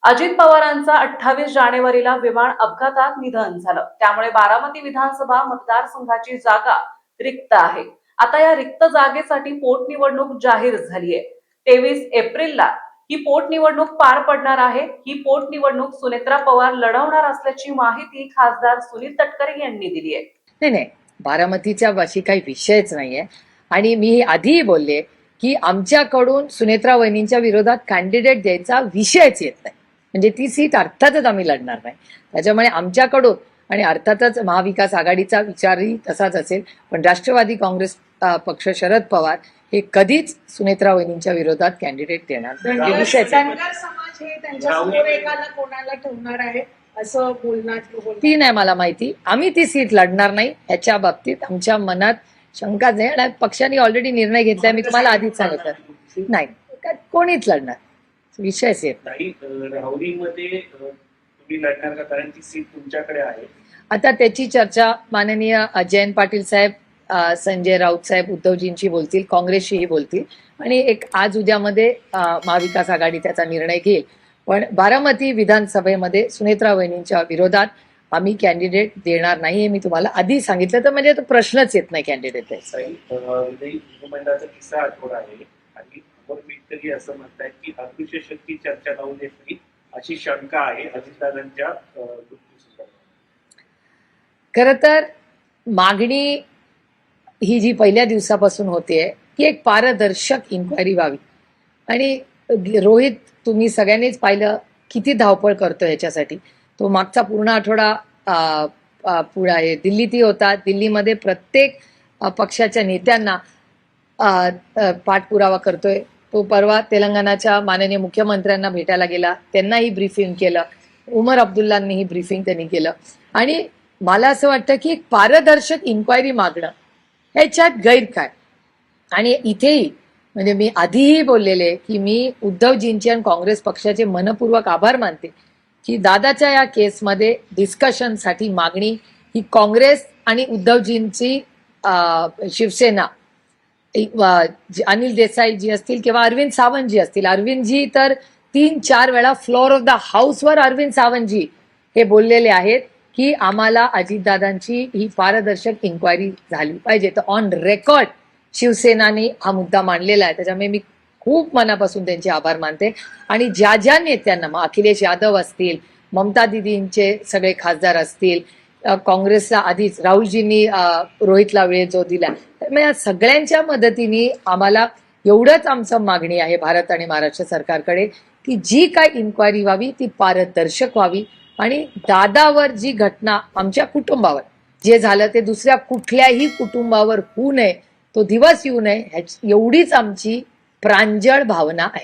अजित पवारांचा 28 जानेवारीला विमान अपघातात निधन झालं. त्यामुळे बारामती विधानसभा मतदारसंघाची जागा रिक्त आहे. आता या रिक्त जागेसाठी पोटनिवडणूक जाहीर झालीय. 23 एप्रिलला ही पोटनिवडणूक पार पडणार आहे. ही पोटनिवडणूक सुनेत्रा पवार लढवणार असल्याची माहिती खासदार सुनील तटकरे यांनी दिली आहे. नाही, बारामतीच्या अशी काही विषयच नाहीये. आणि मी आधीही बोलले की आमच्याकडून सुनेत्रा वहिनींच्या विरोधात कॅन्डिडेट द्यायचा विषयच येत नाही. म्हणजे ती सीट अर्थातच आम्ही लढणार नाही. त्याच्यामुळे आमच्याकडून आणि अर्थातच महाविकास आघाडीचा विचारही तसाच असेल. पण राष्ट्रवादी काँग्रेस पक्ष शरद पवार हे कधीच सुनेत्रा वहिनींच्या विरोधात कॅन्डिडेट देणार नाही. विषयच समाज हे त्यांच्यासमोर एकाला कोणाला ठेवणार आहे असं बोलणार ती नाही मला माहिती. आम्ही ती सीट लढणार नाही याच्या बाबतीत आमच्या मनात शंकाच नाही. आणि पक्षाने ऑलरेडी निर्णय घेतलाय. मी तुम्हाला आधीच सांगितलं नाही कोणीच लढणार विषयच येत नाही. राहुरीमध्ये तुम्ही लढणार का? कारण ती सीट तुमच्याकडे आहे. आता त्याची चर्चा माननीय जयंत पाटील साहेब, संजय राऊत साहेब उद्धवजींशी बोलतील, काँग्रेसशीही बोलतील आणि एक आज उद्यामध्ये महाविकास आघाडी त्याचा निर्णय घेईल. पण बारामती विधानसभेमध्ये सुनेत्रा वहिनींच्या विरोधात आम्ही कॅन्डिडेट देणार नाही हे मी तुम्हाला आधी सांगितलं. तर म्हणजे तो प्रश्नच येत नाही कॅन्डिडेट द्यायचा. विधिमंडळाचा तिसरा आठवडा आहे आणि तरी असं म्हणतायत की अदृश्य शक्ती चर्चा लावून देत नाही अशी शंका आहे अजितदादांच्या. खरं तर मागणी ही जी पहिल्या दिवसापासून होते की एक पारदर्शक इन्क्वायरी व्हावी. आणि रोहित तुम्ही सगळ्यांनीच पाहिलं किती धावपळ करतो ह्याच्यासाठी. तो मागचा पूर्ण आठवडा पुढे आहे दिल्लीतही होता. दिल्लीमध्ये प्रत्येक पक्षाच्या नेत्यांना पाठपुरावा करतोय. तो परवा तेलंगणाच्या माननीय मुख्यमंत्र्यांना भेटायला गेला, त्यांनाही ब्रीफिंग केलं. उमर अब्दुल्लांनीही ब्रीफिंग त्यांनी केलं. आणि मला असं वाटतं की एक पारदर्शक इन्क्वायरी मागणं ह्याच्यात गैर काय. आणि इथेही म्हणजे मी आधीही बोललेले की मी उद्धवजींचे आणि काँग्रेस पक्षाचे मनपूर्वक आभार मानते की दादाच्या या केसमध्ये डिस्कशनसाठी मागणी ही काँग्रेस आणि उद्धवजींची शिवसेना अनिल देसाई जी असतील किंवा अरविंद सावंत जी असतील. अरविंदजी तर 3-4 वेळा फ्लोअर ऑफ द हाऊसवर अरविंद सावंतजी हे बोललेले आहेत की आम्हाला अजितदादांची ही पारदर्शक इन्क्वायरी झाली पाहिजे. तर ऑन रेकॉर्ड शिवसेनाने हा मुद्दा मांडलेला आहे. त्याच्यामुळे मी खूप मनापासून त्यांचे आभार मानते. आणि ज्या ज्या नेत्यांना मग अखिलेश यादव असतील, ममता दिदींचे सगळे खासदार असतील, काँग्रेसला आधीच राहुलजींनी रोहितला वेळ जो दिला, तर या सगळ्यांच्या मदतीने आम्हाला एवढंच आमचं मागणी आहे भारत आणि महाराष्ट्र सरकारकडे की जी काय इन्क्वायरी व्हावी ती पारदर्शक व्हावी. आणि दादावर जी घटना आमच्या कुटुंबावर जे झालं ते दुसऱ्या कुठल्याही कुटुंबावर होऊ नये, तो दिवस येऊ नये एवढीच आमची प्रांजळ भावना आहे.